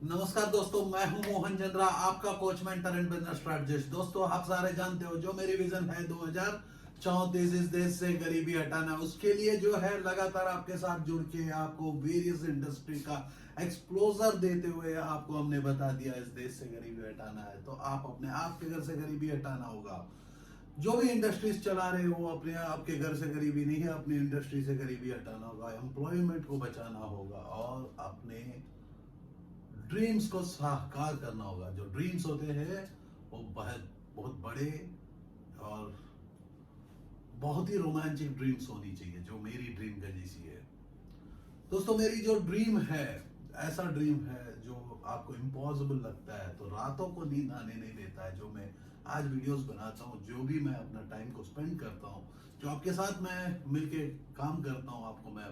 नमस्कार दोस्तों, मैं हूं मोहन चंद्रा, आपका coach mentor and business strategist. दोस्तों, आप सारे जानते हो जो मेरी विजन है 2034 इस देश से गरीबी हटाना। उसके लिए जो है लगातार आपके साथ जुड़ के आपको वेरियस इंडस्ट्री का एक्सप्लोजर देते हुए आपको हमने बता दिया इस देश से गरीबी हटाना है तो आप अपने आपके घर से गरीबी हटाना होगा। जो भी इंडस्ट्रीज चला रहे हो अपने आपके घर से गरीबी नहीं है, अपनी इंडस्ट्री से गरीबी हटाना होगा, एम्प्लॉयमेंट को बचाना होगा और अपने ड्रीम्स को साकार करना होगा। जो ड्रीम्स होते हैं वो बहुत बहुत बड़े और बहुत ही रोमांचक ड्रीम्स होनी चाहिए, जो मेरी ड्रीम का जैसी है। दोस्तों, मेरी जो ड्रीम है, ऐसा ड्रीम है जो आपको इम्पॉसिबल लगता है तो रातों को नींद आने नहीं देता है। जो मैं आज वीडियोस बनाता हूँ, जो भी मैं अपना टाइम को स्पेंड करता हूँ, जो आपके साथ मैं मिलके काम करता हूँ, आपको मैं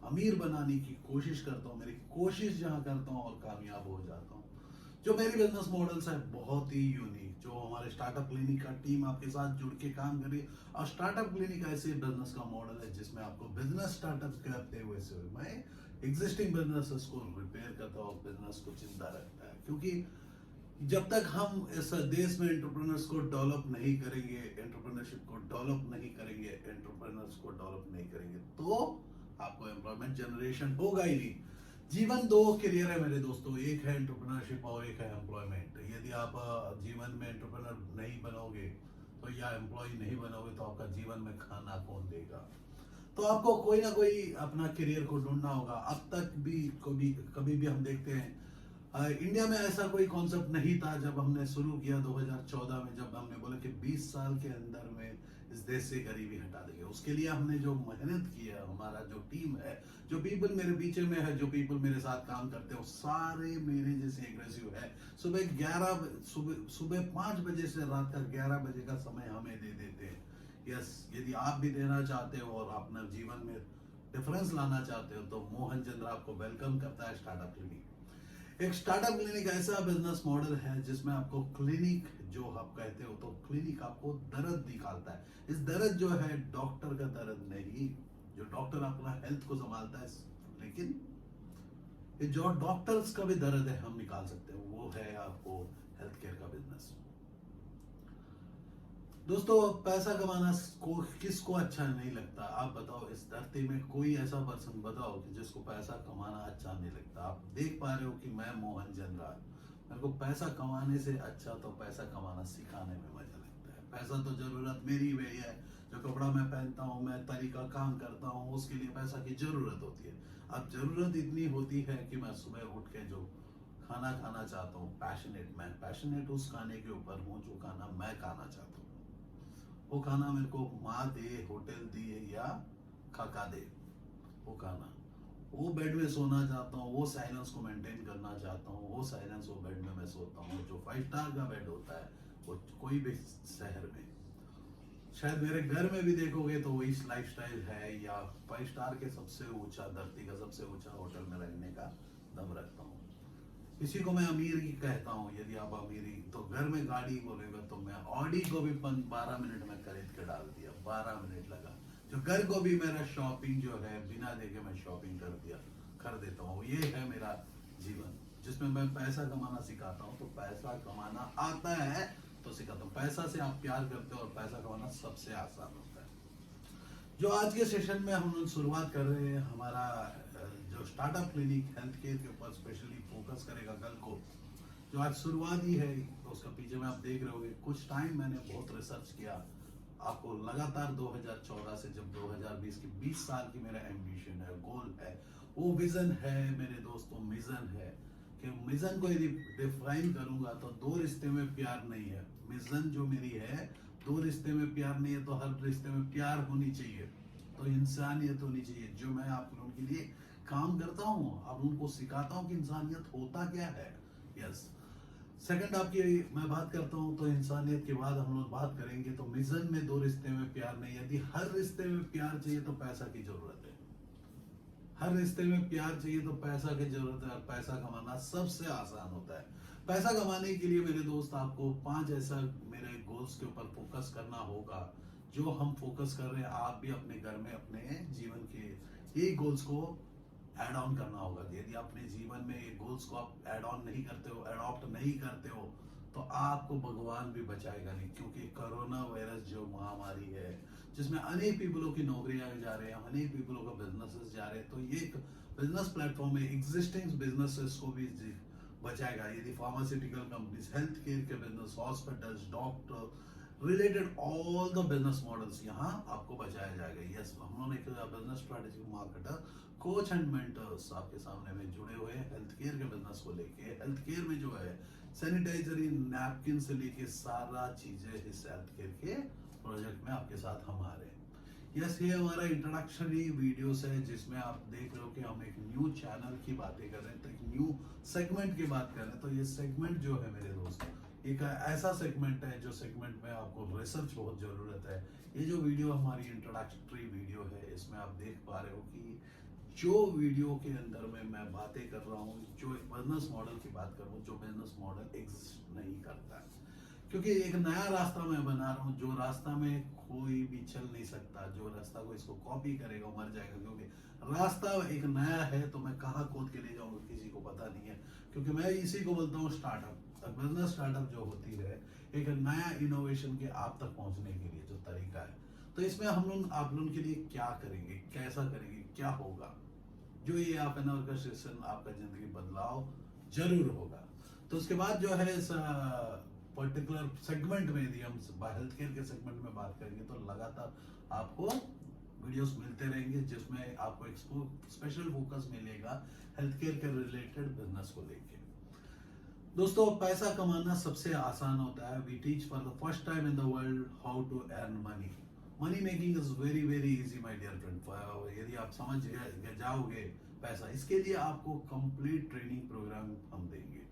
अमीर बनाने की कोशिश करता हूँ। मेरी कोशिश जहाँ करता हूँ और कामयाब हो जाता हूँ। जो मेरी बिजनेस मॉडल्स है बहुत ही यूनिक, जो हमारे स्टार्टअप क्लिनिक का टीम आपके साथ जुड़ के काम करी। और स्टार्टअप क्लिनिक ऐसे बिजनेस का मॉडल है जिसमें आपको बिजनेस स्टार्टअप करते हुए से मैं एग्जिस्टिंग बिजनेसेस को रिपेयर करता हूँ, बिजनेस को जिंदा रखता है। क्योंकि जब तक हम इस देश में एंटरप्रेन्योर्स को डेवलप नहीं करेंगे, एंटरप्रेन्योरशिप को डेवलप नहीं करेंगे, एंटरप्रेन्योर्स को डेवलप नहीं करेंगे तो आपको एम्प्लॉयमेंट जनरेशन होगा ही नहीं। जीवन दो करियर है मेरे दोस्तों, एक है एंटरप्रेन्योरशिप और एक है एम्प्लॉयमेंट। यदि आप जीवन में एंटरप्रेन्योर नहीं बनोगे तो या एम्प्लॉय नहीं बनोगे तो आपका जीवन में खाना कौन देगा। तो आपको कोई ना कोई अपना करियर को ढूंढना होगा। अब तक भी कभी कभी भी हम देखते हैं इंडिया में ऐसा कोई कॉन्सेप्ट नहीं था जब हमने शुरू किया 2014 में, जब हमने बोला कि 20 साल के अंदर में इस देश से गरीबी हटा देंगे। उसके लिए हमने जो मेहनत की है, हमारा जो टीम है, जो पीपल मेरे पीछे में है, जो पीपल मेरे साथ काम करते हैं, वो सारे मेरे जैसे एग्रेसिव है। सुबह 5 बजे से रात का 11 बजे का समय हमें दे देते हैं। यस, यदि आप भी देना चाहते हो और अपने जीवन में डिफरेंस लाना चाहते हो तो मोहन चंद्र आपको वेलकम करता है स्टार्टअप क्लिनिक। एक स्टार्टअप क्लिनिक ऐसा बिजनेस मॉडल है जिसमें आपको क्लिनिक, जो आप कहते हो तो क्लिनिक आपको दर्द निकालता है। इस दर्द जो है डॉक्टर का दर्द नहीं, जो डॉक्टर अपना हेल्थ को संभालता है, लेकिन ये जो डॉक्टर्स का भी दर्द है हम निकाल सकते हैं, वो है आपको हेल्थ केयर का बिजनेस। दोस्तों, पैसा कमाना को किसको अच्छा नहीं लगता? आप बताओ, इस धरती में कोई ऐसा पर्सन बताओ कि जिसको पैसा कमाना अच्छा नहीं लगता। आप देख पा रहे हो कि मैं मोहन चंद्रा, मेरे को पैसा कमाने से अच्छा तो पैसा कमाना सिखाने में मजा लगता है। पैसा तो जरूरत मेरी वही है, जो कपड़ा मैं पहनता हूँ, मैं तरीका काम करता हूँ, उसके लिए पैसा की जरूरत होती है। अब जरूरत इतनी होती है कि मैं सुबह उठ के जो खाना खाना चाहता हूँ, मैं पैशनेट उस खाने के ऊपर हूँ जो खाना मैं खाना चाहता हूँ। वो खाना मेरे को माँ दे, होटल दिए या खाका दे, वो खाना, वो बेड में सोना चाहता हूँ, वो साइलेंस को मेंटेन करना चाहता हूँ, वो साइलेंस वो बेड में मैं सोता हूँ जो 5 स्टार का बेड होता है। वो कोई भी शहर में, शायद मेरे घर में भी देखोगे तो वही लाइफस्टाइल है, या 5 स्टार के सबसे ऊंचा, धरती का सबसे ऊंचा होटल में रहने का दम रखता हूँ। इसी को मैं अमीर ही कहता हूँ। यदि आप अमीरी तो घर में गाड़ी बोलेगा तो मैं ऑडी को भी 12 मिनट में खरीद के डाल दिया, 12 मिनट लगा। जो घर को भी मेरा शॉपिंग जो है बिना देखे मैं शॉपिंग कर देता हूँ। ये है मेरा जीवन जिसमें मैं पैसा कमाना सिखाता हूँ। तो पैसा कमाना आता है तो सिखाता हूँ। पैसा से आप प्यार करते हो और पैसा कमाना सबसे आसान होता है। जो आज के सेशन में हम लोग शुरुआत कर रहे हैं, हमारा जो स्टार्टअप क्लिनिक हेल्थ केयर के ऊपर स्पेशली फोकस करेगा कल को। जो आज शुरुआत ही है तो उसका पीछे में आप देख रहे होगे, कुछ टाइम मैंने बहुत रिसर्च किया। आपको लगातार 2014 से जब 2020 की 20 साल की मेरा एम्बिशन है, गोल है, वो विजन है मेरे दोस्तों, मिजन है कि मिजन को यदि डिफाइन करूंगा तो 2 रिश्ते में प्यार नहीं है। मिजन जो मेरी है, 2 रिश्ते में प्यार नहीं है तो हर रिश्ते में प्यार होनी चाहिए, तो इंसानियत होनी चाहिए। जो मैं आप लोगों के लिए काम करता हूँ, अब उनको सिखाता हूँ कि इंसानियत होता क्या है। यस, सेकंड आपकी मैं बात करता हूँ तो इंसानियत के बाद हम लोग बात करेंगे तो मिजन में 2 रिश्ते में प्यार नहीं। यदि हर रिश्ते में प्यार चाहिए तो पैसा की जरूरत है। हर रिश्ते में प्यार चाहिए तो पैसा की जरूरत है, और पैसा कमाना सबसे आसान होता है। पैसा कमाने के लिए मेरे दोस्त आपको 5 ऐसा मेरे गोल्स के ऊपर फोकस करना होगा। जो हम फोकस कर रहे हैं, आप भी अपने घर में अपने जीवन के ये गोल्स को ऐड ऑन करना होगा। यदि अपने जीवन में ये गोल्स को आप ऐड ऑन नहीं करते हो, अडॉप्ट नहीं करते हो, तो आपको भगवान भी बचाएगा नहीं। क्योंकि कोरोना वायरस जो महामारी है, जिसमें अनेक पीपलों की नौकरियां जा रहे हैं, अनेक पीपलों का बिजनेसेस जा रहे हैं, तो ये एक बिजनेस प्लेटफॉर्म है, एग्जिस्टिंग बिजनेसेस को भी बचाएगा। यदि फार्मास्यूटिकल कंपनीज, हेल्थ केयर के business, hospitals, doctor related all the business models यहाँ आपको बचाया जाएगा। यस, हम लोगों ने एक business strategy marketer, coach and mentors आपके सामने में जुड़े हुए हैं हेल्थ केयर के बिजनेस को लेके। हेल्थ केयर में जो है सैनिटाइजर, नैपकिन से लेके सारा चीजें इस हेल्थ केयर के प्रोजेक्ट में आपके साथ हम आ रहे हैं। यस, ये हमारा इंट्रोडक्शनरी वीडियोस है, जिसमें आप देख रहे हो कि हम एक न्यू चैनल की बातें कर रहे हैं, तो एक न्यू सेगमेंट की बात कर रहे हैं। तो ये सेगमेंट जो है मेरे दोस्त, एक ऐसा सेगमेंट है जो सेगमेंट में आपको रिसर्च बहुत जरूरत है। ये जो वीडियो हमारी इंट्रोडक्टरी वीडियो है, इसमें आप देख पा रहे हो कि जो वीडियो के अंदर में मैं बातें कर रहा हूँ, जो एक बिजनेस मॉडल की बात कर रहा हूँ, जो बिजनेस मॉडल एग्जिस्ट नहीं करता है। क्योंकि एक नया रास्ता मैं बना रहा हूँ, जो रास्ता में कोई भी चल नहीं सकता, जो रास्ता को इसको कॉपी करेगा मर जाएगा। क्योंकि रास्ता एक नया है, तो मैं कहाँ खोद के ले जाऊंगा किसी को पता नहीं है। क्योंकि मैं इसी को बोलता हूँ स्टार्टअप। बिजनेस स्टार्टअप जो होती है, एक नया इनोवेशन के आप तक पहुंचने के लिए जो तरीका है। तो इसमें हम लोग आप लोगों के लिए क्या करेंगे, कैसा करेंगे, क्या होगा, जो ये हाफ एन आवर का सेशन आपका जिंदगी बदलाव जरूर होगा। तो उसके बाद जो है इस पर्टिकुलर सेगमेंट में, यदि हम हेल्थ केयर के सेगमेंट में बात करेंगे, तो लगातार आपको वीडियोस मिलते रहेंगे, जिसमें आपको एक स्पेशल फोकस मिलेगा हेल्थ केयर के रिलेटेड बिजनेस को लेके। दोस्तों, पैसा कमाना सबसे आसान होता है। We teach for the first time in the world how to earn money. Money making is very very easy my dear friend. यदि आप समझ जाओगे पैसा, इसके लिए आपको कंप्लीट ट्रेनिंग प्रोग्राम हम देंगे।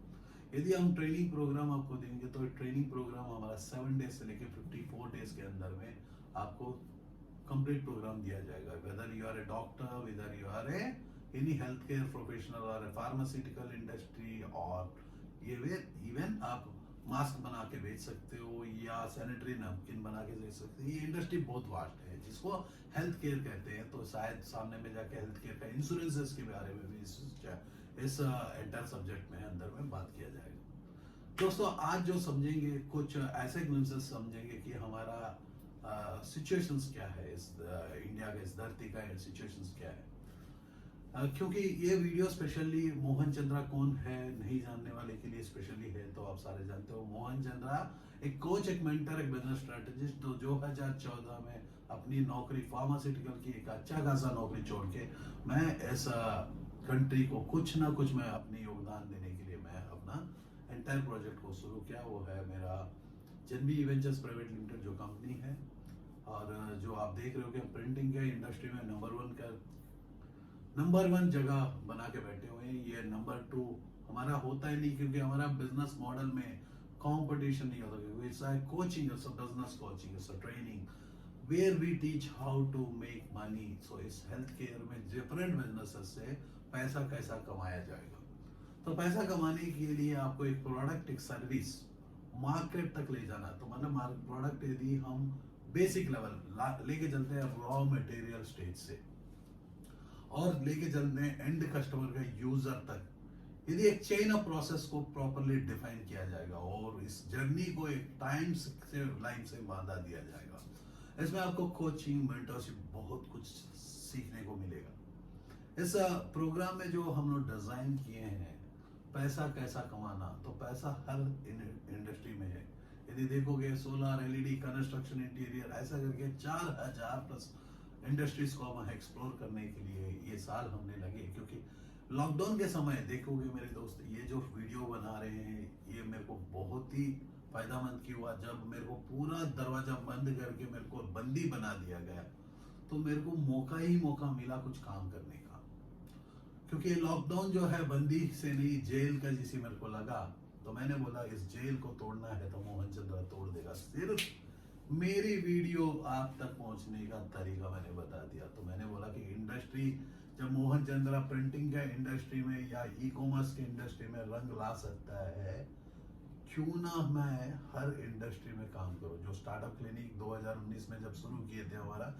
यदि हम ट्रेनिंग प्रोग्राम आपको देंगे, तो ट्रेनिंग प्रोग्राम हमारा 7 डेज से लेकर 54 डेज के अंदर में आपको कंप्लीट प्रोग्राम दिया जाएगा। Whether you are a doctor, whether you are a any health care professional और ए फार्मास्यूटिकल इंडस्ट्री, और ये इवन आप मास्क बना के बेच सकते हो या सैनिटरी नैपकिन बना के बेच सकते हो। ये इंडस्ट्री बहुत वास्ट है, जिसको हेल्थ केयर कहते हैं। तो शायद सामने में जाके हेल्थ केयर का इंश्योरेंस के बारे में भी इस एंटायर सब्जेक्ट में अंदर में बात किया जाएगा। दोस्तों, आज जो समझेंगे, कुछ ऐसे ग्लिम्सेस समझेंगे कि हमारा सिचुएशंस क्या है, इस इंडिया के इस धरती का सिचुएशंस क्या है। क्योंकि ये वीडियो स्पेशली मोहन चंद्रा कौन है नहीं जानने वाले के लिए स्पेशली है। तो आप सारे जानते हो मोहन चंद्रा एक कोच, एक मेंटर, एक बिजनेस स्ट्रेटेजिस्ट, तो 2014 में अपनी नौकरी फार्मास्यूटिकल की एक अच्छा खासा नौकरी छोड़ के मैं ऐसा कंट्री को कुछ ना कुछ मैं अपनी योगदान देने के लिए मैं अपना एंटायर प्रोजेक्ट को शुरू किया। वो है मेरा जनबी वेंचर्स प्राइवेट लिमिटेड जो कंपनी है। और जो आप देख रहे हो कि प्रिंटिंग के इंडस्ट्री में नंबर वन जगह बना के बैठे हुए हैं। ये नंबर 2 हमारा होता ही नहीं, क्योंकि हमारा बिजनेस मॉडल में कंपटीशन नहीं होता। It's a coaching, it's a business coaching, it's a training where we teach how to make money. So इस हेल्थ केयर में डिफरेंट बिजनेसेस से पैसा कैसा कमाया जाएगा। तो पैसा कमाने के लिए आपको एक प्रोडक्ट, एक सर्विस मार्केट तक ले जाना। तो मतलब प्रोडक्ट यदि हम बेसिक लेवल लेके चलते हैं रॉ मटेरियल स्टेज से, और लेके चलते हैं एंड कस्टमर का यूजर तक, यदि एक चेन ऑफ प्रोसेस को प्रॉपरली डिफाइन किया जाएगा और इस जर्नी को एक टाइम से लाइन से बांधा दिया जाएगा, इसमें आपको कोचिंग, मेंटरशिप बहुत कुछ सीखने को मिलेगा। इस प्रोग्राम में जो हम लोग डिजाइन किए हैं, पैसा कैसा कमाना, तो पैसा हर इंडस्ट्री में है। यदि देखोगे सोलर, एलईडी, कंस्ट्रक्शन, इंटीरियर, ऐसा करके 4000 प्लस इंडस्ट्रीज को हम एक्सप्लोर करने के लिए ये साल हमने लगे। क्योंकि लॉकडाउन के समय देखोगे मेरे दोस्त, ये जो वीडियो बना रहे हैं, ये मेरे को बहुत ही फायदामंद की हुआ। जब मेरे को पूरा दरवाजा बंद करके मेरे को बंदी बना दिया गया, तो मेरे को मौका ही मौका मिला कुछ काम करने का। क्योंकि लॉकडाउन जो है बंदी से नहीं, जेल का जिसे मेरे को लगा, तो मैंने बोला इस जेल को तोड़ना है तो मोहन चंद्रा तोड़ देगा। सिर्फ मेरी वीडियो आप तक पहुंचने का तरीका मैंने बता दिया। तो मैंने बोला कि इंडस्ट्री, जब मोहन चंद्रा प्रिंटिंग के इंडस्ट्री में या ई कॉमर्स के इंडस्ट्री में रंग ला सकता है, क्यों ना मैं हर इंडस्ट्री में काम करूं। जो स्टार्टअप क्लिनिक 2019 में जब शुरू किए थे, हमारा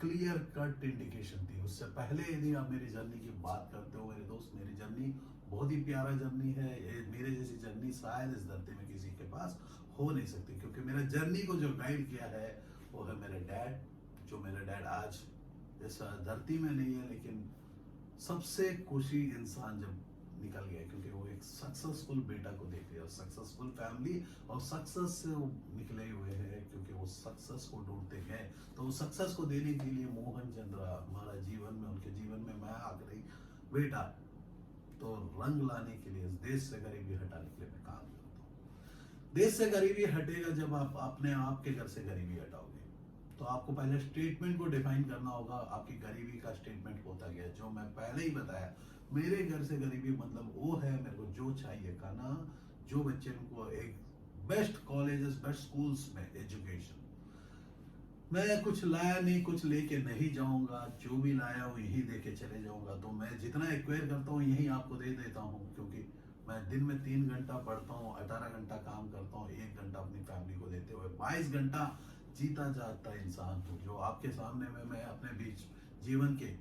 क्लियर कट इंडिकेशन थी। उससे पहले यदि आप मेरी जर्नी की बात करते हो मेरे दोस्त, मेरी जर्नी बहुत ही प्यारा जर्नी है। मेरे जैसी जर्नी शायद इस धरती में किसी के पास हो नहीं सकती, क्योंकि मेरा जर्नी को जो गाइड किया है वो है मेरे डैड। जो मेरे डैड आज इस धरती में नहीं है, लेकिन सबसे खुशी इंसान जब निकल गया, क्योंकि वो एक सक्सेसफुल बेटा को देख लिया, सक्सेसफुल फैमिली और सक्सेस से वो निकले हुए हैं, क्योंकि वो सक्सेस को ढूंढते हैं। तो उस सक्सेस को देने के लिए मोहन चंद्रा हमारा जीवन में, उनके जीवन में मैं आ गई बेटा, तो रंग लाने के लिए, इस देश से गरीबी हटाने के लिए मैं काम करता हूँ। देश से गरीबी हटेगा जब आप अपने आप के घर से गरीबी हटाओगे। तो आपको पहले स्टेटमेंट को डिफाइन करना होगा। आपकी गरीबी का स्टेटमेंट होता गया, जो मैं पहले ही बताया। मेरे घर से गरीबी मतलब वो है, मेरे को जो चाहिए खाना, जो बच्चे को एक बेस्ट कॉलेजेस, बेस्ट स्कूल्स में एजुकेशन। मैं कुछ लाया नहीं, कुछ लेके नहीं जाऊंगा, जो भी लाया हूँ यही देके चले जाऊंगा। तो मैं जितना एक्वायर करता हूँ यही आपको दे देता हूँ, क्योंकि मैं दिन में 3 घंटा पढ़ता हूँ, 18 घंटा काम करता हूँ, 1 घंटा अपनी फैमिली को देते हुए 22 घंटा जीता जाता इंसान हूँ। जो आपके सामने में मैं अपने बीच जीवन के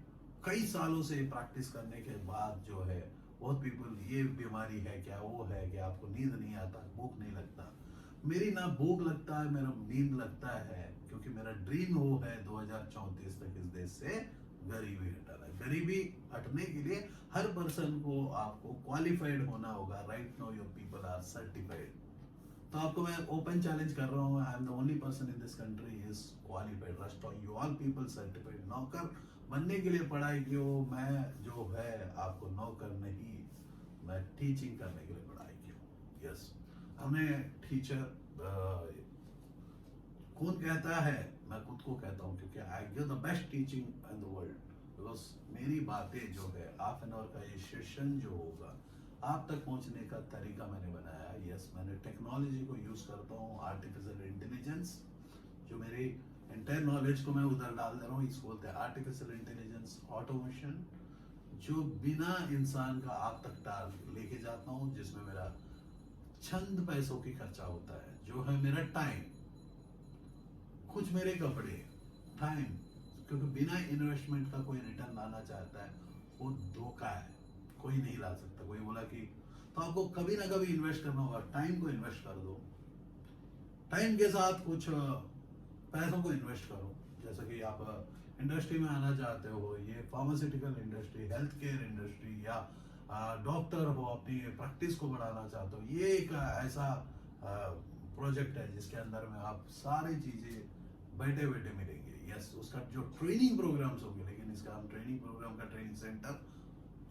कई सालों से प्रैक्टिस करने के बाद जो है, बहुत पीपल ये बीमारी है क्या, वो है क्या, आपको नींद नहीं आता, भूख नहीं लगता। मेरी ना भूख लगता है, मेरा नींद लगता है, क्योंकि मेरा ड्रीम वो है 2034 तक इस देश से गरीबी हटाना। गरीबी हटने के लिए हर पर्सन को आपको क्वालिफाइड होना होगा। Right now your people are certified. तो आपको मैं ओपन चैलेंज कर रहा हूँ, I am the only person in this country is qualified. Rest of you all people certified. नौकर बनने के लिए पढ़ाई क्यों, मैं जो है आपको नौकर नहीं, मैं टीचिंग करने के लिए पढ़ाई क्यों। यस, हमें टीचर कौन कहता है, मैं खुद को कहता हूँ, क्योंकि I give the best teaching in the world. Because मेरी बातें जो है, हाफ एन आवर का ये सेशन जो होगा, आप तक पहुंचने का तरीका मैंने बनाया है। यस, मैंने टेक्नोलॉजी को यूज करता हूँ, आर्टिफिशियल इंटेलिजेंस, जो मेरी इंटर नॉलेज को मैं उधर डाल दे रहा हूँ। इसको बोलते हैं आर्टिफिशियल इंटेलिजेंस, ऑटोमेशन, जो बिना इंसान का आप तक डाल लेके जाता हूँ, जिसमें मेरा चंद पैसों की खर्चा होता है, जो है मेरा टाइम, कुछ मेरे कपड़े, टाइम, क्योंकि बिना इन्वेस्टमेंट का कोई रिटर्न लाना चाहता है वो धोखा है, कोई नहीं ला सकता। कोई बोला कि तो आपको कभी ना कभी इन्वेस्ट करना होगा, टाइम को इन्वेस्ट कर दो, टाइम के साथ कुछ पैसों को इन्वेस्ट करो। जैसे कि आप इंडस्ट्री में आना चाहते हो, ये pharmaceutical industry, health care industry, या डॉक्टर हो, अपनी प्रैक्टिस को बढ़ाना चाहते हो, ये एक ऐसा प्रोजेक्ट है जिसके अंदर में आप सारी चीजें बैठे बैठे मिलेंगे। यस, उसका जो ट्रेनिंग प्रोग्राम्स होंगे, लेकिन इसका हम ट्रेनिंग प्रोग्राम का ट्रेनिंग सेंटर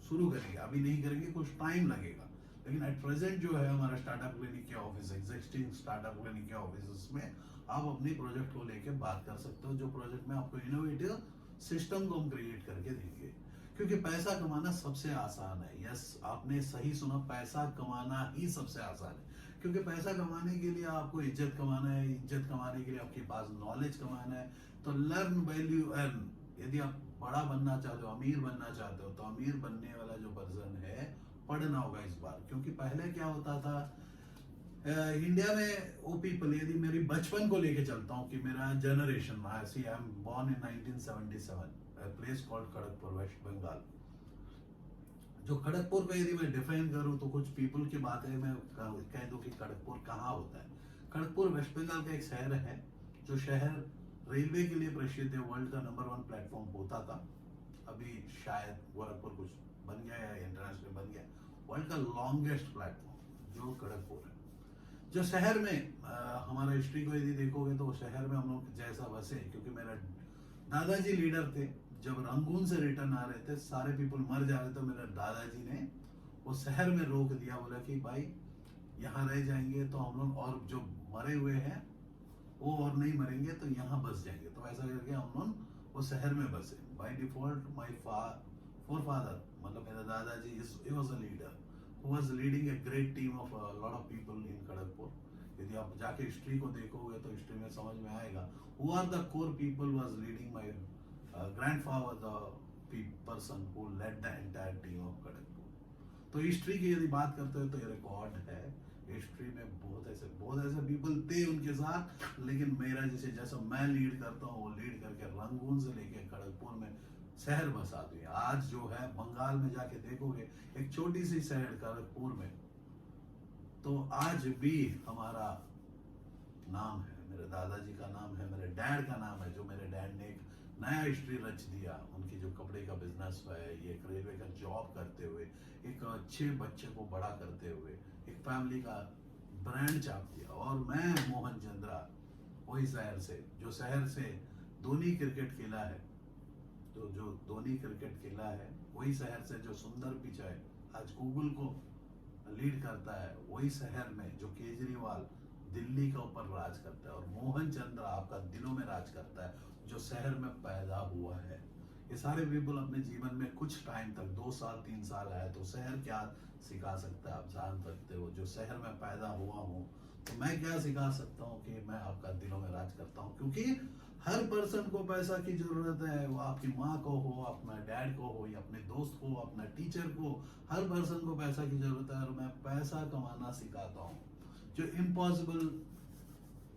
शुरू करेंगे, अभी नहीं करेंगे, कुछ टाइम लगेगा। लेकिन एट प्रेजेंट जो है हमारा स्टार्टअप क्लिनिक के ऑफिस, एग्जिस्टिंग स्टार्टअप क्लिनिक के ऑफिस में आप अपने प्रोजेक्ट को लेके बात कर सकते हो, जो प्रोजेक्ट में आपको इनोवेटिव सिस्टम को हम क्रिएट करके देंगे। क्योंकि पैसा कमाना सबसे आसान है। यस, आपने सही सुना, पैसा कमाना ही सबसे आसान है। क्योंकि पैसा कमाने के लिए आपको इज्जत कमाना है, इज्जत कमाने के लिए आपके पास नॉलेज कमाना है। तो लर्न वैल्यू अर्न। यदि आप बड़ा बनना चाहते हो, अमीर बनना चाहते हो, तो अमीर बनने वाला जो पर्सन है, पढ़ना होगा इस बार। क्योंकि पहले क्या होता था इंडिया में, वो पीपल, यदि मेरी बचपन को लेके चलता हूँ कि मेरा generation, I am born in 1977, place called Kharagpur, West Bengal. जो खड़गपुर को यदि मैं डिफाइन करूं तो कुछ पीपल की बात है, मैं कह दूं कि खड़गपुर कहाँ होता है। खड़गपुर वेस्ट बंगाल का एक शहर है, जो शहर रेलवे के लिए प्रसिद्ध है, वर्ल्ड का नंबर 1 प्लेटफॉर्म होता था। अभी शायद गोरखपुर कुछ बन गया या इंटरनेशनल बन गया। वर्ल्ड का लॉन्गेस्ट प्लेटफॉर्म जो खड़गपुर है, जो शहर में हमारा हिस्ट्री को यदि देखोगे तो शहर में हम लोग जैसा बसे, क्योंकि मेरा दादाजी लीडर थे। जब रंगून से रिटर्न आ रहे थे, सारे पीपल मर जा रहे थे, मेरे दादाजी ने वो शहर में रोक दिया, बोला कि भाई यहाँ रह जाएंगे तो हम लोग, और जो मरे हुए हैं वो और नहीं मरेंगे, तो यहाँ बस जाएंगे। तो ऐसा करके हम लोग वो शहर में बसे। बाय डिफॉल्ट माय फोरफादर, मतलब मेरा दादाजी, he was a leader who was leading a great team of lot of people in Kharagpur. यदि आप जाके हिस्ट्री को देखोगे तो हिस्ट्री में समझ में आएगा, who are the core people was leading my grandfather, the person who led the entire team of Kharagpur. तो हिस्ट्री की यदि बात करते हो तो ये रिकॉर्ड है, हिस्ट्री में बहुत ऐसे पीपल थे उनके साथ, लेकिन मेरा जैसा मैं लीड करता हूँ वो लीड करके रंगून से लेके खड़गपुर में शहर बसा दिए। आज जो है बंगाल में जाके देखोगे एक छोटी सी शहर खड़गपुर में, तो आज भी हमारा नाम है, मेरे दादाजी का नाम है, मेरे डैड का नाम है, जो मेरे डैड ने एक नया हिस्ट्री रच दिया। उनकी जो कपड़े का बिजनेस है, ये एक रेलवे का जॉब करते हुए, एक अच्छे बच्चे को बड़ा करते हुए, एक फैमिली का ब्रांड छाप दिया। और मैं मोहन चंद्रा, वही शहर से, जो शहर से धोनी क्रिकेट खेला है, तो जो धोनी क्रिकेट खेला है, वही शहर से जो सुंदर पिच है आज गूगल को लीड करता है, वही शहर में जो केजरीवाल दिल्ली का ऊपर राज करता है, और मोहन चंद्र आपका दिलों में राज करता है, जो शहर में पैदा हुआ है। ये सारे पीपल अपने जीवन में कुछ टाइम तक 2 साल 3 साल है, तो शहर क्या सिखा सकता है आप जान सकते हो। जो शहर में पैदा हुआ हूँ, तो मैं क्या सिखा सकता हूँ कि मैं आपका दिलों में राज करता हूँ। क्योंकि हर पर्सन को पैसा की जरूरत है, वो आपकी माँ को हो, अपना डैड को हो, या अपने दोस्त को, अपना टीचर को, हर पर्सन को पैसा की जरूरत है। और मैं पैसा कमाना सिखाता हूँ, जो इम्पॉसिबल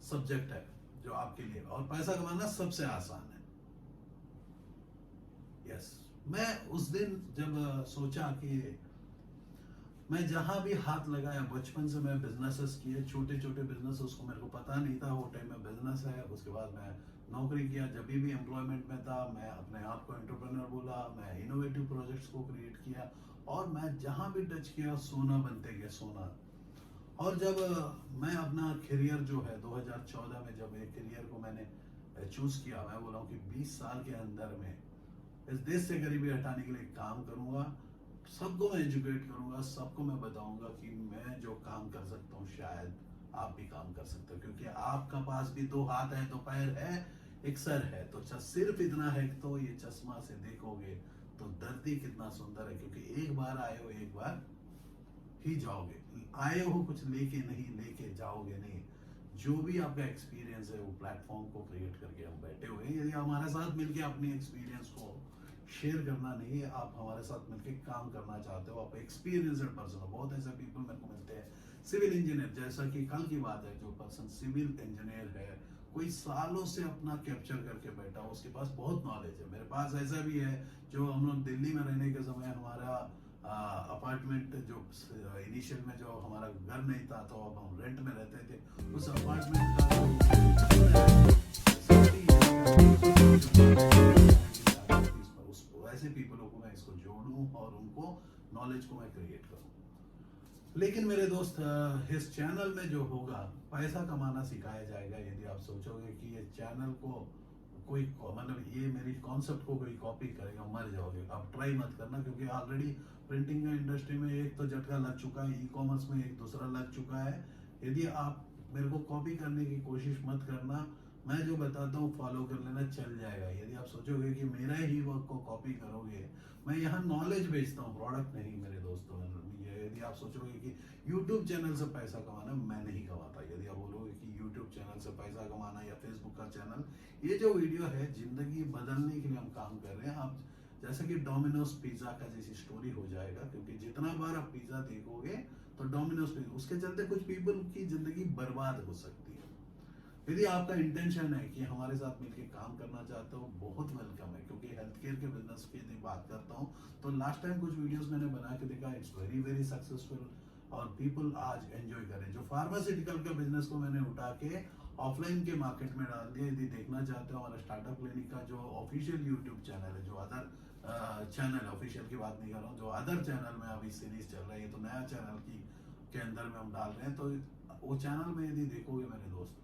सब्जेक्ट है जो आपके लिए, और पैसा कमाना सबसे आसान है। यस, मैं उस दिन जब सोचा कि मैं जहां भी हाथ लगाया, बचपन से मैं बिजनेसेस किए, छोटे छोटे बिजनेस, उसको मेरे को पता नहीं था वो टाइम में बिजनेस है। उसके बाद मैं नौकरी किया, जब भी एम्प्लॉयमेंट में था मैं अपने आप को एंटरप्रेन्योर बोला, मैं इनोवेटिव प्रोजेक्ट्स को क्रिएट किया, और मैं जहां भी टच किया सोना बनते गया सोना। और जब मैं अपना करियर जो है 2014 में जब एक करियर को मैंने चूज किया, मैं बोला हूँ कि 20 साल के अंदर में इस देश से गरीबी हटाने के लिए काम करूंगा, सबको मैं एजुकेट करूंगा, सबको मैं बताऊंगा कि मैं जो काम कर सकता हूँ शायद आप भी काम कर सकते हो। क्योंकि आपका पास भी 2 हाथ है, 2 पैर है, एक सर है, तो सिर्फ इतना है, तो ये चश्मा से देखोगे तो धरती कितना सुंदर है। क्योंकि एक बार आए हो, एक बार ही जाओगे, आए हो कुछ लेके नहीं, लेके जाओगे नहीं। जो भी आपका एक्सपीरियंस है, वो प्लेटफॉर्म को क्रिएट करके हम बैठे हुए हैं। यदि हमारे साथ मिलके अपनी एक्सपीरियंस को शेयर करना नहीं है, आप हमारे साथ मिलके काम करना चाहते हो, आप एक्सपीरियंस्ड पर्सन हो। बहुत ऐसे पीपल मेरे को मिलते हैं, सिविल इंजीनियर, जैसा कि कल की बात है, जो पर्सन सिविल इंजीनियर है, कोई सालों से अपना कैप्चर करके बैठा हो, उसके पास बहुत नॉलेज है। मेरे पास ऐसा भी है, जो हम लोग दिल्ली में रहने के समय हमारा अपार्टमेंट जो इनिशियल में जो हमारा घर नहीं था, तो अब हम रेंट में रहते थे, उस अपार्टमेंट का वैसे पीपलों को मैं इसको जोड़ूं और उनको नॉलेज को मैं क्रिएट करूं। लेकिन मेरे दोस्त, इस चैनल में जो होगा पैसा कमाना सिखाया जाएगा। यदि आप सोचोगे कि ये चैनल को कोई मतलब ये मेरी कॉन्सेप्ट को कोई कॉपी करेगा, मर जाओगे। आप ट्राई मत करना, क्योंकि ऑलरेडी प्रिंटिंग का इंडस्ट्री में एक तो झटका लग चुका है, ई कॉमर्स में एक दूसरा लग चुका है। यदि आप मेरे को कॉपी करने की कोशिश मत करना, मैं जो बताता हूँ फॉलो कर लेना, चल जाएगा। यदि आप सोचोगे कि मेरा ही वर्क को कॉपी करोगे, मैं यहाँ नॉलेज बेचता हूँ, प्रोडक्ट नहीं मेरे दोस्तों। यदि आप सोचोगे कि YouTube चैनल से पैसा कमाना, मैं नहीं कमाता। यदि आप बोलोगे कि YouTube चैनल से पैसा कमाना या Facebook का चैनल, ये जो वीडियो है जिंदगी बदलने के लिए हम काम कर रहे हैं। आप जैसे कि डोमिनोज पिज्जा का जैसी स्टोरी हो जाएगा, क्योंकि जितना बार आप पिज्जा देखोगे तो डोमिनोज पिज्जा, उसके चलते कुछ पीपल की जिंदगी बर्बाद हो सकती है। यदि आपका इंटेंशन है कि हमारे साथ मिलकर काम करना चाहते हो, बहुत वेलकम है। क्योंकि हेल्थ केयर के बिजनेस की यदि बात करता हूँ, तो लास्ट टाइम कुछ वीडियोस मैंने बना के देखा, इट्स वेरी वेरी सक्सेसफुल, और पीपल आज एंजॉय करें। जो फार्मास्यूटिकल का बिजनेस को मैंने उठा के ऑफलाइन के मार्केट में डाल दिया। यदि देखना चाहते हो, हमारा स्टार्टअप क्लिनिक का जो ऑफिशियल यूट्यूब चैनल है, जो अदर चैनल, ऑफिशियल की बात नहीं कर रहा हूँ, जो अदर चैनल में अभी सीरीज चल रही है, तो नया चैनल की के अंदर में हम डाल रहे हैं। तो वो चैनल में यदि देखोगे मेरे दोस्त,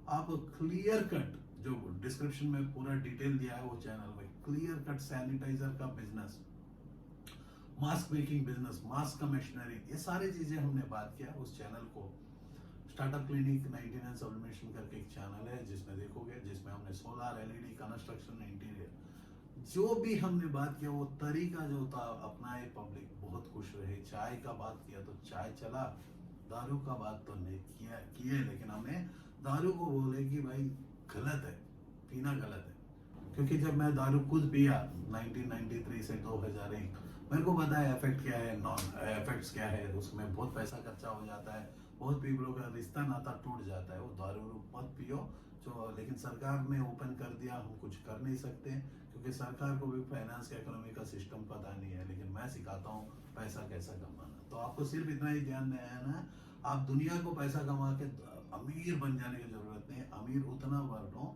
आप क्लियर कट, जो डिस्क्रिप्शन में पूरा डिटेल दिया है वो चैनल में, क्लियर कट सैनिटाइजर का business, mask making business, mask का मशीनरी, ये सारी चीजें हमने बात किया उस चैनल को। स्टार्टअप क्लिनिक 99 सब्लिमेशन करके एक चैनल है, जिसमें देखोगे, जिसमें हमने सोलर, एलईडी, कंस्ट्रक्शन, इंटीरियर, जो भी हमने बात किया वो तरीका जो था अपनाए, पब्लिक बहुत खुश रहे। चाय का बात किया तो चाय चला, दारू का बात तो नहीं किए, लेकिन हमने दारू को बोले कि भाई गलत है, पीना गलत है। क्योंकि जब मैं दारू खुद पिया 1993 से 2001, मेरे को पता है इफेक्ट क्या है, नॉन इफेक्ट्स क्या है, उसमें बहुत पैसा खर्चा हो जाता है, बहुत पीपलों का रिश्ता नाता टूट जाता है। वो दारू मत पियो जो, लेकिन सरकार ने ओपन कर दिया, हम कुछ कर नहीं सकते क्योंकि सरकार को भी फाइनेंस का इकोनॉमी का सिस्टम पता नहीं है। लेकिन मैं सिखाता हूँ पैसा कैसा कमाना। तो आपको सिर्फ इतना ही ध्यान देना है, आप दुनिया को पैसा कमा के अमीर बन जाने की जरूरत नहीं है। अमीर उतना बनो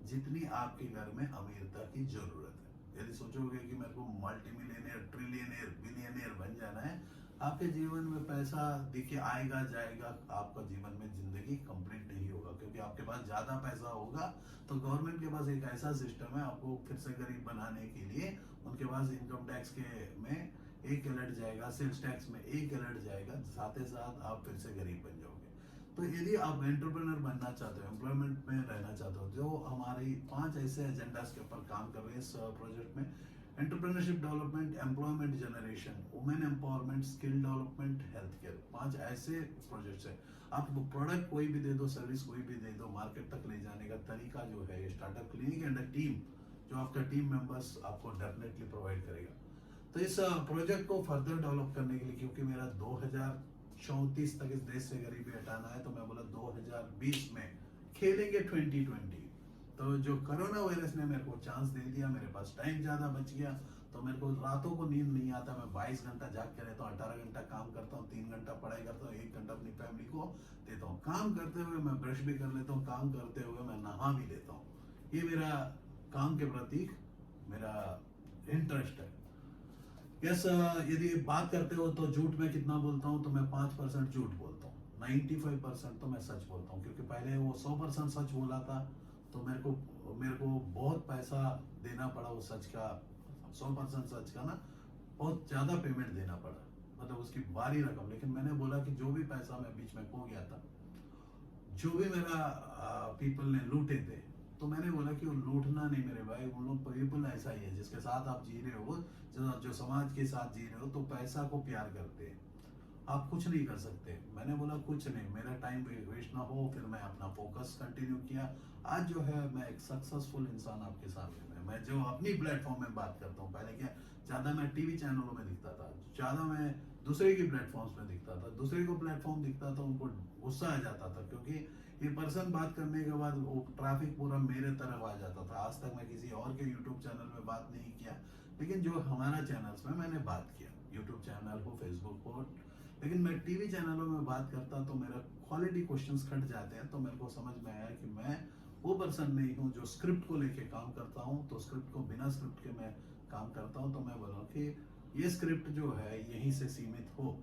जितनी आपके घर में अमीरता की जरूरत है। यदि सोचोगे कि मेरे को मल्टी मिलियनियर, ट्रिलियनियर, बिलियनियर बन जाना है, आपके जीवन में पैसा देखिए आएगा जाएगा, आपका जीवन में जिंदगी कंप्लीट नहीं होगा। क्योंकि आपके पास ज्यादा पैसा होगा तो गवर्नमेंट के पास एक ऐसा सिस्टम है आपको फिर से गरीब बनाने के लिए, उनके पास इनकम टैक्स के में एक अलर्ट जाएगा, सेल्स टैक्स में एक अलर्ट जाएगा, साथ ही साथ आप फिर से गरीब बन जाओगे। तो यदि आप एंटरप्रेन्योर बनना चाहते हो, एम्प्लॉयमेंट में रहना चाहते हो, जो हमारी 5 ऐसे एजेंडास के ऊपर काम कर रहे हैं इस प्रोजेक्ट में, entrepreneurship development, employment generation, women empowerment, skill development, health care, 5 ऐसे प्रोजेक्ट्स है। आप प्रोडक्ट कोई भी दे दो, सर्विस कोई भी दे दो, मार्केट तक ले जाने का तरीका जो है स्टार्टअप क्लिनिक एंड टीम, जो आपका टीम मेंबर्स आपको डेफिनेटली प्रोवाइड करेगा। तो इस प्रोजेक्ट को फर्दर डेवलप करने के लिए, क्योंकि मेरा 2034 तक इस देश से गरीबी हटाना है, तो मैं बोला 2020 में खेलेंगे 2020। तो जो कोरोना वायरस ने मेरे को चांस दे दिया, मेरे पास टाइम ज्यादा बच गया, तो मेरे को रातों को नींद नहीं आता, मैं 22 घंटा जाग के रहता हूँ, 18 घंटा काम करता हूँ, 3 घंटा पढ़ाई करता हूँ, 1 घंटा अपनी फैमिली को देता हूँ। काम करते हुए मैं ब्रश भी कर लेता हूँ, काम करते हुए मैं नहा भी लेता हूँ। ये मेरा काम के प्रति मेरा इंटरेस्ट है। यस, यदि बात करते हो तो झूठ में कितना बोलता हूँ, तो मैं 5% झूठ बोलता हूँ, 95% तो मैं सच बोलता हूँ। क्योंकि पहले वो 100% सच बोला था, तो मेरे को बहुत पैसा देना पड़ा वो सच का, 100% सच का ना, बहुत ज्यादा पेमेंट देना पड़ा, मतलब उसकी भारी रकम। लेकिन मैंने बोला कि जो भी पैसा मैं बीच में खो गया था, जो भी मेरा पीपल ने लूटे थे, तो मैंने बोला कि वो लूटना नहीं मेरे भाई, उन लोग पीपल ऐसा ही है जिसके साथ आप जी रहे हो, जो समाज के साथ जी रहे हो, तो पैसा को प्यार करते हैं, आप कुछ नहीं कर सकते। मैंने बोला कुछ नहीं, मेरा टाइम वेस्ट ना हो, फिर मैं अपना फोकस कंटिन्यू किया। आज जो है मैं एक सक्सेसफुल इंसान आपके सामने में, मैं जो अपनी प्लेटफॉर्म में बात करता हूँ। पहले क्या ज्यादा मैं टीवी चैनलों में दिखता था, ज्यादा मैं दूसरे की प्लेटफॉर्म्स में दिखता था, दूसरे को प्लेटफॉर्म दिखता था, उनको गुस्सा आ जाता था, क्योंकि ये पर्सन बात करने के बाद वो ट्रैफिक पूरा मेरे तरफ आ जाता था। आज तक मैं किसी और के यूट्यूब चैनल में बात नहीं किया, लेकिन जो हमारा चैनल्स में मैंने बात किया, यूट्यूब चैनल हो, फेसबुक हो। लेकिन मैं टीवी चैनलों में बात करता तो मेरा क्वालिटी क्वेश्चंस कट जाते हैं। तो मेरे को समझ में आया कि मैं वो पर्सन नहीं हूँ जो स्क्रिप्ट को लेके काम करता हूँ, तो स्क्रिप्ट को बिना स्क्रिप्ट के मैं काम करता हूँ। तो मैं बोला कि ये स्क्रिप्ट जो है यहीं से सीमित हो।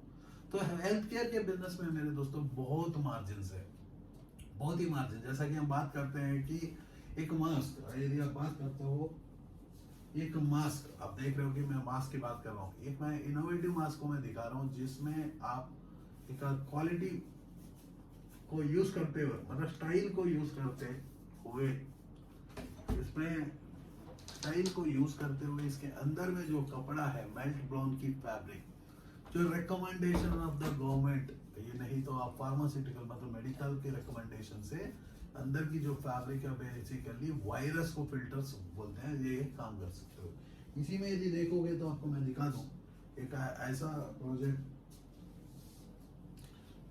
तो हेल्थ केयर के बिजनेस में मेरे दोस्तों बहुत मार्जिन है, बहुत ही मार्जिन। जैसा कि हम बात करते हैं कि एक मास्क, यदि आप बात करते हो, एक मास्क आप देख रहे हो कि मैं मास्क की बात कर रहा हूँ, एक मैं इनोवेटिव मास्क को मैं दिखा रहा हूँ जिसमें आप एक क्वालिटी को यूज करते हुए, मतलब स्टाइल को यूज करते हुए, इसमें स्टाइल को यूज करते हुए इसके अंदर में जो कपड़ा है मेल्ट ब्लाउन की फैब्रिक, जो रिकमेंडेशन ऑफ द गवर्नमेंट, ये नहीं तो आप फार्मास्यूटिकल मतलब मेडिकल के रिकमेंडेशन से अंदर की जो फैब्रिक है बेसिकली वायरस को फिल्टर्स बोलते हैं, ये काम कर सकते हो। इसी में यदि देखोगे तो आपको मैं दिखा दूं एक ऐसा प्रोजेक्ट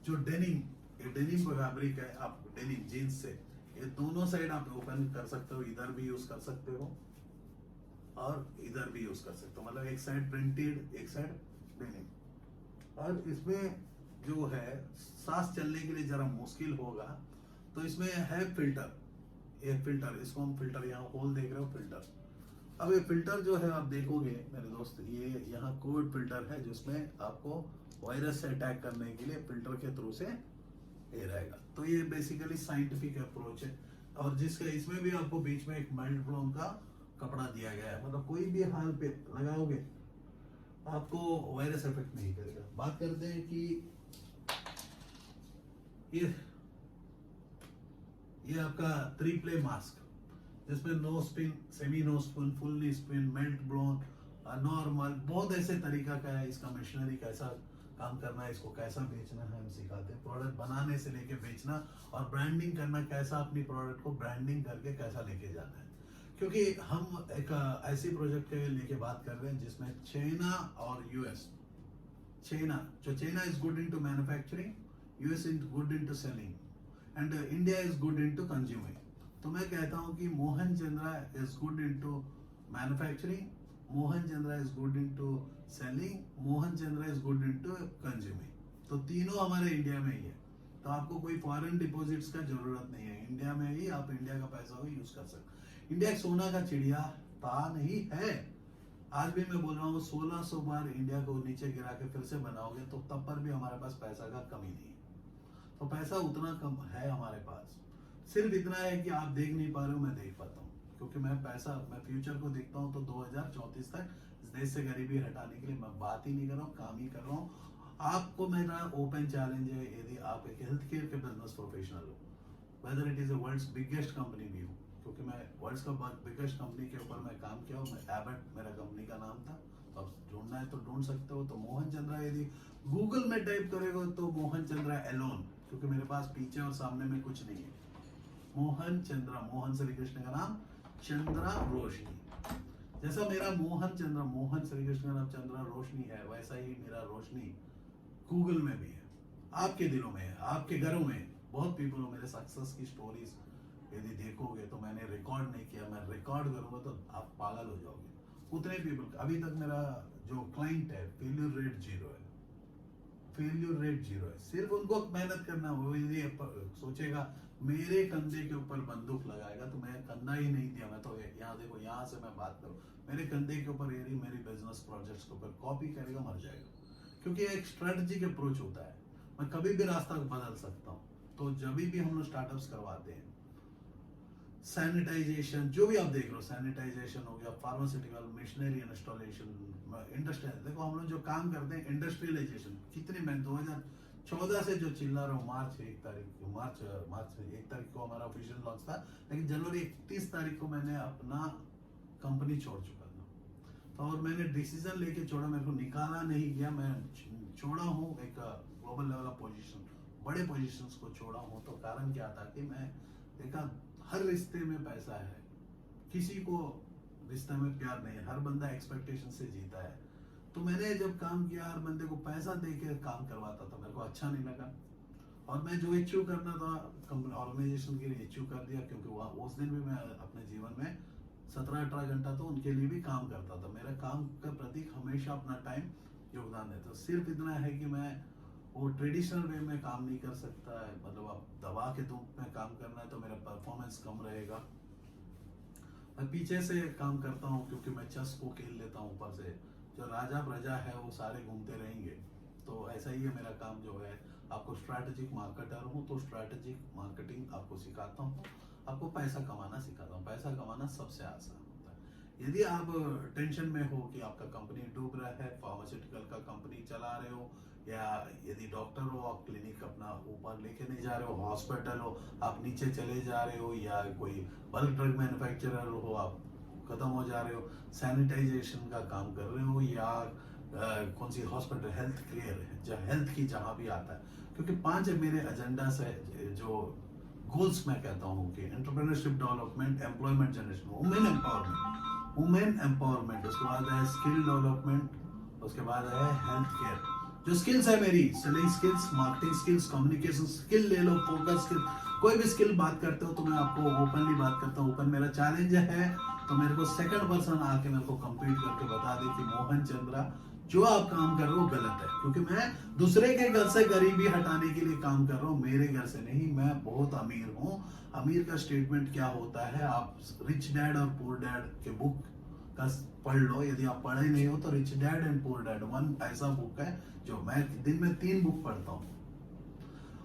जो डेनिम, ये डेनिम फैब्रिक है, आप डेनिम जीन्स से ये दोनों साइड आप ओपन कर सकते हो, इधर भी यूज कर सकते हो और इधर भी यूज कर सकते हो, मतलब एक साइड प्रिंटेड एक साइड डेनिम। और इसमें जो है सांस चलने के लिए जरा मुश्किल होगा, तो इसमें है फिल्टर, ये फिल्टर, इसको हम फिल्टर, यहाँ होल देख रहे हो फिल्टर। अब ये फिल्टर जो है आप देखोगे मेरे दोस्त, ये यहाँ कोविड फिल्टर है जिसमें आपको वायरस से अटैक करने के लिए फिल्टर के थ्रू से ये रहेगा। तो ये बेसिकली साइंटिफिक अप्रोच है, और जिसका इसमें भी आपको बीच में एक मेल्ट ब्लाउन का कपड़ा दिया गया है, मतलब कोई भी हाल पे लगाओगे आपको वायरस इफेक्ट नहीं करेगा। बात करते हैं कि ये आपका 3 प्ले मास्क, जिसमें no spin, semi no spin, fully spin, melt blown, normal, बहुत ऐसे तरीका का है। इसका मशीनरी कैसा काम करना है, इसको कैसा बेचना है हम सिखाते हैं, प्रोडक्ट बनाने से लेके बेचना और ब्रांडिंग करना, कैसा अपनी प्रोडक्ट को ब्रांडिंग करके कैसा लेके जाना है। क्योंकि हम एक ऐसी प्रोजेक्ट के लेके बात कर रहे हैं जिसमें चाइना और US, China is good into manufacturing, US is good into selling and India is good into consuming. तो मैं कहता हूँ कि Mohan Chandra is good into manufacturing, Mohan Chandra is good into selling, Mohan Chandra is good into consuming. तो तीनों हमारे इंडिया में ही है। तो आपको कोई फॉरेन डिपॉजिट्स का जरूरत नहीं है, इंडिया में ही आप इंडिया का पैसा को यूज कर सकते। इंडिया एक सोना का चिड़िया था नहीं है। आज भी मैं बोल रहा हूँ 1600 बार इंडिया को नीचे गिरा के फिर से बनाओगे तो तब पर भी हमारे पास पैसा का कमी नहीं है। तो पैसा उतना कम है हमारे पास, सिर्फ इतना है कि आप देख नहीं पा रहे हो, मैं देख पाता हूँ। क्योंकि मैं फ्यूचर को देखता हूँ तो 2034 तक इस देश से गरीबी हटाने के लिए मैं बात ही नहीं कर रहा हूँ, काम ही कर रहा हूँ। आपको मेरा ओपन चैलेंज है, यदि आप एक हेल्थ केयर के बिजनेस प्रोफेशनल हो, whether it is a world's biggest company भी हो, क्योंकि मैं वर्ल्ड्स का बिगेस्ट कंपनी के ऊपर मैं काम किया हूँ, मैं एबट मेरा कंपनी का नाम था। तो आप ढूंढना है तो ढूंढ सकते हो। तो मोहन चंद्रा यदि गूगल में टाइप करेगा तो मोहन चंद्रा एलोन, क्योंकि मेरे पास पीछे और सामने में कुछ नहीं है। मोहन चंद्रा, मोहन श्री कृष्ण का नाम, चंद्रा रोशनी। जैसा मेरा मोहन चंद्रा, मोहन श्री कृष्ण का नाम चंद्रा रोशनी है, वैसा ही मेरा रोशनी गूगल में भी है, आपके दिलों में है, आपके घरों में है। बहुत पीपल हो, मेरे सक्सेस की स्टोरीज यदि देखोगे तो मैंने रिकॉर्ड नहीं किया, मैं रिकॉर्ड करूंगा तो आप पागल हो जाओगे। उतने पीपल, अभी तक मेरा जो क्लाइंट है फेल्यूर रेट 0 है, फेल्यूर रेट 0 है। सिर्फ उनको मेहनत करना, वो यदि सोचेगा मेरे कंधे के ऊपर बंदूक लगाएगा तो मैं कंधा ही नहीं दिया, मैं तो यहाँ देखो, यहाँ से मैं बात करूँ, मेरे कंधे के ऊपर यदि मेरी बिजनेस प्रोजेक्ट्स के ऊपर कॉपी करेगा मर जाएगा। क्योंकि एक स्ट्रेटजिक अप्रोच होता है, मैं कभी भी रास्ता बदल सकता हूँ। तो जब भी हम लोग स्टार्टअप्स करवाते हैं, सैनिटाइजेशन जो भी आप देख रहे हो, सैनिटाइजेशन हो गया, फार्मास्यूटिकल, मशीनरी इंस्टॉलेशन, इंडस्ट्रियल, देखो हम लोग जो काम करते हैं इंडस्ट्रियलाइजेशन कितनी, मैं 2014 से जो चिल्ला रहा हूँ, मार्च 1 तारीख को हमारा ऑफिशियल लॉन्च था, लेकिन जनवरी 31 तारीख को मैंने अपना कंपनी छोड़ चुका था। तो और मैंने डिसीजन लेके छोड़ा, मेरे को निकाला नहीं गया, मैं छोड़ा हूँ एक ग्लोबल लेवल ऑफ पोजीशन, बड़े पोजीशंस को छोड़ा हूँ। तो कारण क्या था कि मैं देखा हर रिश्ते में पैसा है, किसी को रिश्ते में प्यार नहीं है, हर बंदा एक्सपेक्टेशन से जीता है। तो मैंने जब काम किया, हर बंदे को पैसा देके काम करवाता था, मेरे को अच्छा नहीं लगा। और मैं जो अचीव करना था कंपनी ऑर्गेनाइजेशन के लिए अचीव कर दिया, क्योंकि वहाँ उस दिन भी मैं अपने जीवन में 17-18 घंटा तो उनके लिए भी काम करता था। मेरा काम का प्रतीक हमेशा अपना टाइम योगदान देता। सिर्फ इतना है कि मैं वो ट्रेडिशनल वे में काम नहीं कर सकता है, मतलब आप दबा के धूप में काम करना है तो मेरा परफॉर्मेंस कम रहेगा। मैं पीछे से काम करता हूँ, क्योंकि मैं चेस को खेल लेता हूँ ऊपर से, जो राजा प्रजा है वो सारे घूमते रहेंगे। तो ऐसा ही है मेरा काम जो है। आपको स्ट्रैटेजिक मार्केटर हूँ तो स्ट्रैटेजिक मार्केटिंग आपको सिखाता हूँ, आपको पैसा कमाना सिखाता हूँ। पैसा कमाना सबसे आसान होता है। यदि आप टेंशन में हो कि आपका कंपनी डूब रहा है, फार्मास्यूटिकल का कंपनी चला रहे हो, या यदि डॉक्टर हो आप क्लिनिक अपना ऊपर लेके नहीं जा रहे हो, हॉस्पिटल हो आप नीचे चले जा रहे हो, या कोई बल्क ड्रग मैन्युफैक्चरर हो आप खत्म हो जा रहे हो, सैनिटाइजेशन का काम कर रहे हो, या कौन सी हॉस्पिटल हेल्थ केयर है, हेल्थ की जहाँ भी आता है। क्योंकि 5 मेरे एजेंडा है जो गोल्स मैं कहता हूँ कि entrepreneurship development, employment generation, women empowerment, उसके बाद है स्किल डेवलपमेंट, उसके बाद है हेल्थ केयर। जो स्किल्स है मेरी, selling skills, marketing skills, communication skill ले लो, फोकस स्किल, कोई भी स्किल बात करते हो तो मैं आपको ओपनली बात करता हूँ। ओपन मेरा चैलेंज है, तो मेरे को सेकंड पर्सन आके मेरे को कंप्लीट करके बता दे कि मोहन चंद्रा जो आप काम कर रहे हो गलत है। क्योंकि मैं दूसरे के घर से गरीबी हटाने के लिए काम कर रहा हूँ, मेरे घर से नहीं। मैं बहुत अमीर हूँ। अमीर का स्टेटमेंट क्या होता है, आप रिच डैड और पुअर डैड के बुक का पढ़ लो। यदि आप पढ़े नहीं हो तो rich dad and poor dad 1 ऐसा बुक है जो मैं दिन में 3 बुक पढ़ता हूँ,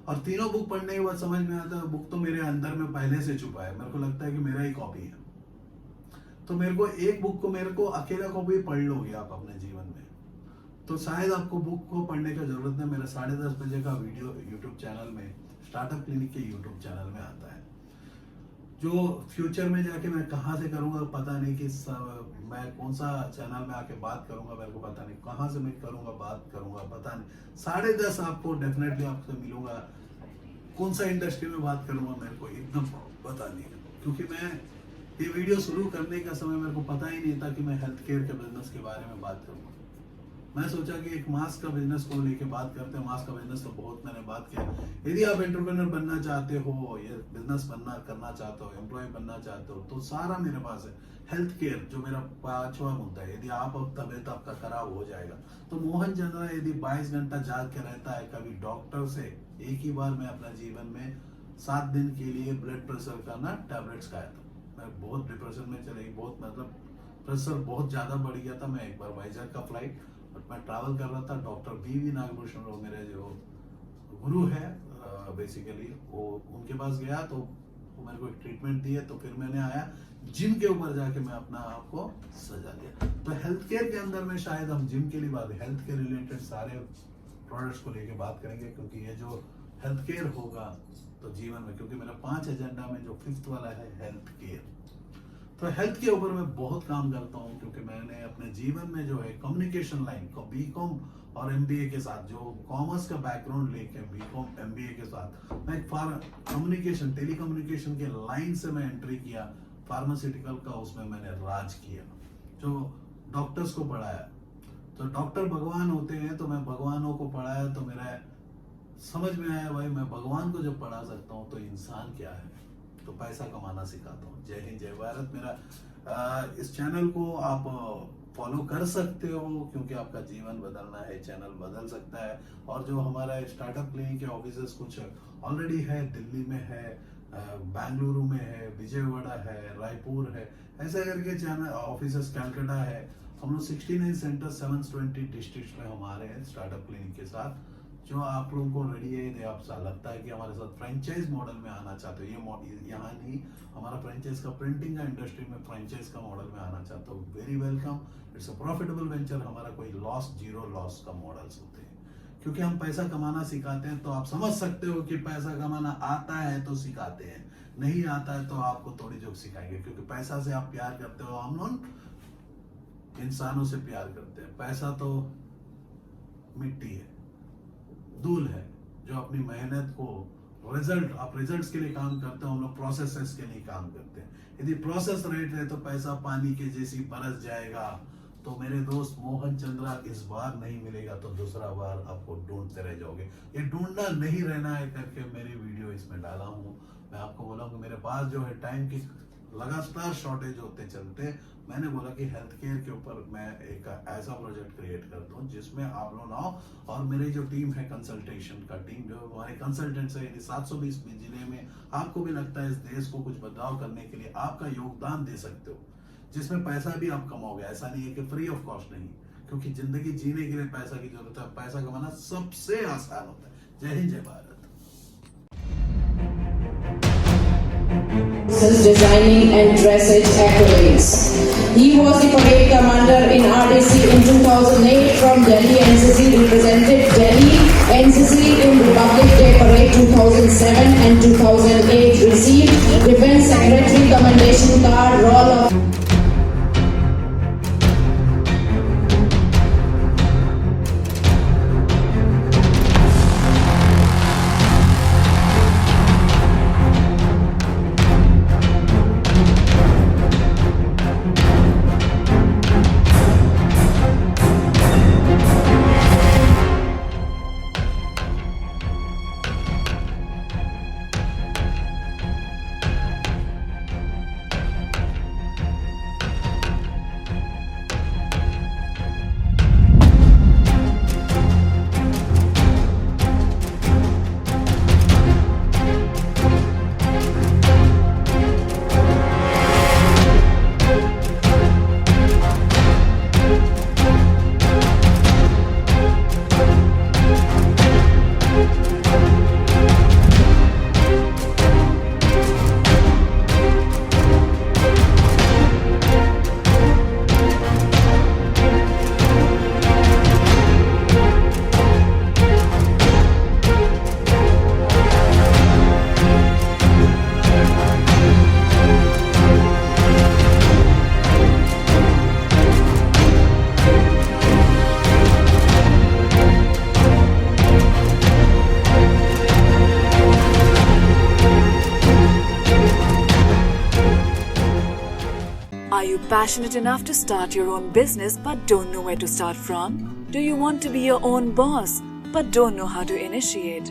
और तीनों बुक पढ़ने के बाद समझ में आता है बुक तो मेरे अंदर में पहले से छुपा है, मेरे को लगता है कि मेरा ही कॉपी है। तो मेरे को एक बुक को, मेरे को अकेला कॉपी पढ़ लोगे आप अपने जीवन में, तो शायद आपको बुक को पढ़ने का जरूरत नहीं। मेरा 10:30 बजे का वीडियो यूट्यूब चैनल में, स्टार्टअप क्लिनिक के यूट्यूब चैनल में आता है, जो फ्यूचर में जाके मैं कहाँ से करूँगा पता नहीं, कि मैं कौन सा चैनल में आके बात करूँगा मेरे को पता नहीं, कहाँ से मैं करूँगा बात करूँगा पता नहीं। 10:30 आपको डेफिनेटली आपसे मिलूंगा, कौन सा इंडस्ट्री में बात करूँगा मेरे को एकदम पता नहीं है। क्योंकि मैं ये वीडियो शुरू करने का समय मेरे को पता ही नहीं था कि मैं हेल्थ केयर के बिजनेस के बारे में बात करूँगा। मैं सोचा कि एक मास्क का बिजनेस को लेके बात करते हैं। मास्क का बिजनेस तो बहुत मैंने बात किया। यदि आप एंटरप्रेन्योर बनना चाहते हो, ये बिजनेस करना चाहते हो, एम्प्लॉय बनना चाहते हो, तो सारा मेरे पास है। हेल्थ केयर जो मेरा 5वां मुद्दा है, यदि आप तबीयत आपका खराब हो जाएगा तो मोहन चंद्रा यदि 22 घंटा जाग के रहता है, कभी डॉक्टर से एक ही बार मैं अपना जीवन में 7 दिन के लिए ब्लड प्रेशर का ना टैबलेट्स खाया था। मैं बहुत डिप्रेशन में चले, बहुत मतलब प्रेशर बहुत ज्यादा बढ़ गया था। मैं एक बार वाइजर का फ्लाइट मैं ट्रैवल कर रहा था, डॉक्टर बी नागभूषण राव मेरे जो गुरु है बेसिकली, वो उनके पास गया तो वो मेरे को एक ट्रीटमेंट दिए। तो फिर मैंने आया जिम के ऊपर जाके मैं अपना आप को सजा दिया। तो हेल्थ केयर के अंदर में शायद हम जिम के लिए बात, हेल्थ केयर रिलेटेड सारे प्रोडक्ट्स को लेके बात करेंगे, क्योंकि ये जो हेल्थ केयर होगा तो जीवन में, क्योंकि मेरा 5 एजेंडा में जो 5th वाला है हेल्थ केयर, तो हेल्थ के ऊपर मैं बहुत काम करता हूँ। क्योंकि मैंने अपने जीवन में जो है कम्युनिकेशन लाइन को बीकॉम और एमबीए के साथ, जो कॉमर्स का बैकग्राउंड लेके बीकॉम एमबीए के साथ मैं कम्युनिकेशन टेलीकम्युनिकेशन के लाइन से मैं एंट्री किया। फार्मास्यूटिकल का उसमें मैंने राज किया, जो डॉक्टर्स को पढ़ाया। तो डॉक्टर भगवान होते हैं, तो मैं भगवानों को पढ़ाया। तो मेरा समझ में आया भाई, मैं भगवान को जब पढ़ा सकता हूँ तो इंसान क्या है, तो पैसा कमाना सिखाता हूँ। जय हिंद, जय भारत। मेरा इस चैनल को आप फॉलो कर सकते हो, क्योंकि आपका जीवन बदलना है, चैनल बदल सकता है। और जो हमारा स्टार्टअप क्लिनिक के ऑफिसेस कुछ ऑलरेडी है, दिल्ली में है, बेंगलुरु में है, विजयवाड़ा है, रायपुर है, ऐसे करके चैनल ऑफिसेस, कैलकाटा है। हम लोग 69 सेंटर 720 डिस्ट्रिक्ट में हमारे हैं स्टार्टअप क्लिनिक के साथ। जो आप लोगों को रेडी है, यदि आपको लगता है कि हमारे साथ फ्रेंचाइज मॉडल में आना चाहते हो, ये यहाँ नहीं, हमारा फ्रेंचाइज का प्रिंटिंग का इंडस्ट्री में फ्रेंचाइज का मॉडल में आना चाहते हो, very welcome. It's a profitable venture. हमारा कोई लॉस, जीरो लॉस का मॉडल्स होते हैं, क्योंकि हम पैसा कमाना सिखाते हैं। तो आप समझ सकते हो कि पैसा कमाना आता है तो सिखाते हैं, नहीं आता है तो आपको थोड़ी जोक सिखाएंगे। क्योंकि पैसा से आप प्यार करते हो, हम लोग इंसानों से प्यार करते हैं। पैसा तो मिट्टी है, धूल है, जो अपनी मेहनत को आप रिजल्ट्स के लिए काम करते हो, हम लोग प्रोसेसेस के लिए काम करते हैं। यदि प्रोसेस राइट है तो पैसा पानी के जैसी बरस जाएगा। तो मेरे दोस्त, मोहन चंद्रा इस बार नहीं मिलेगा तो दूसरा बार आपको ढूंढते रह जाओगे। ये ढूंढना नहीं रहना है करके मेरी वीडियो इसमें डाला हूँ। मैं आपको बोला हूँ कि मेरे पास जो है टाइम की लगातार शॉर्टेज होते चलते, मैंने बोला कि हेल्थ केयर के ऊपर मैं एक ऐसा प्रोजेक्ट क्रिएट करता हूँ जिसमें आप लोग आओ। और मेरी जो टीम है कंसल्टेशन का टीम, जो हमारे कंसल्टेंट्स है, यदि 720 जिले में आपको भी लगता है इस देश को कुछ बदलाव करने के लिए आपका योगदान दे सकते हो, जिसमें पैसा भी आप कमाओगे। ऐसा नहीं है कि फ्री ऑफ कॉस्ट नहीं, क्योंकि जिंदगी जीने के लिए पैसा की जरूरत है। पैसा कमाना सबसे आसान होता है। जय हिंद, जय Bharat. Designing and dressage accolades. He was the parade commander in RDC in 2008 from Delhi NCC, represented Delhi NCC in Republic Day Parade 2007 and 2008, received Defense Secretary Commendation Card, Roll of passionate enough to start your own business but don't know where to start from? Do you want to be your own boss but don't know how to initiate?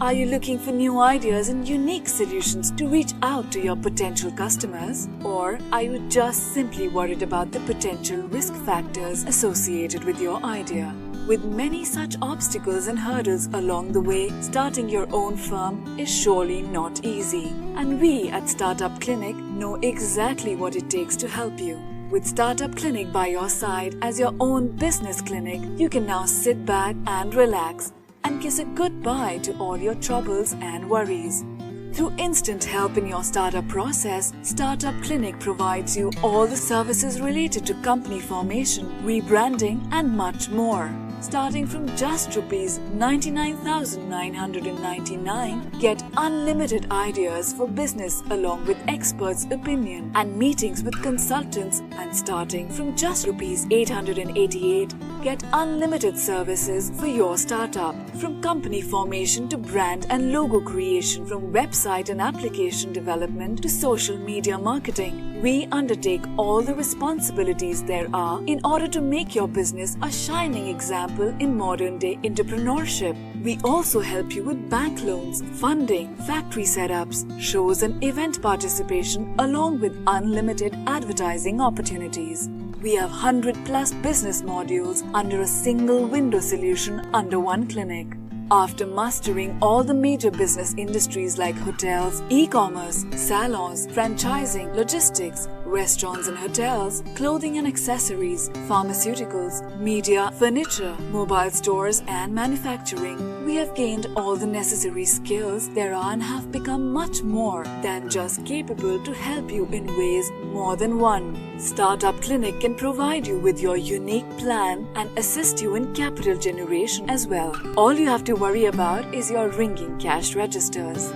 Are you looking for new ideas and unique solutions to reach out to your potential customers? Or are you just simply worried about the potential risk factors associated with your idea? With many such obstacles and hurdles along the way, starting your own firm is surely not easy. And we at Startup Clinic know exactly what it takes to help you. With Startup Clinic by your side as your own business clinic, you can now sit back and relax and kiss a goodbye to all your troubles and worries. Through instant help in your startup process, Startup Clinic provides you all the services related to company formation, rebranding and much more. Starting from just Rs 99,999, get unlimited ideas for business along with experts' opinion and meetings with consultants, and starting from just Rs 888, get unlimited services for your startup. From company formation to brand and logo creation, from website and application development to social media marketing, we undertake all the responsibilities there are in order to make your business a shining example in modern-day entrepreneurship. We also help you with bank loans, funding, factory setups, shows and event participation along with unlimited advertising opportunities. We have 100+ business modules under a single window solution under one clinic. After mastering all the major business industries like hotels, e-commerce, salons, franchising, logistics, restaurants and hotels, clothing and accessories, pharmaceuticals, media, furniture, mobile stores and manufacturing, we have gained all the necessary skills there are and have become much more than just capable to help you in ways more than one. Startup Clinic can provide you with your unique plan and assist you in capital generation as well. All you have to worry about is your ringing cash registers.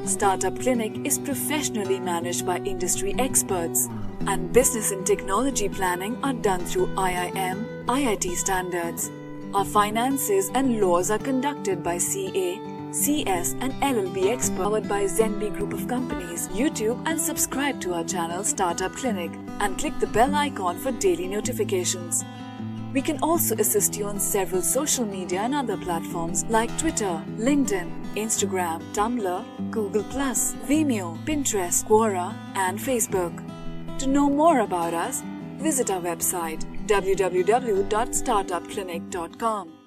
Startup Clinic is professionally managed by industry experts, and business and technology planning are done through IIM, IIT standards. Our finances and laws are conducted by CA, CS and LLB experts, powered by Zenby Group of Companies. YouTube and subscribe to our channel Startup Clinic and click the bell icon for daily notifications. We can also assist you on several social media and other platforms like Twitter, LinkedIn, Instagram, Tumblr, Google+, Vimeo, Pinterest, Quora and Facebook. To know more about us, visit our website www.startupclinic.com.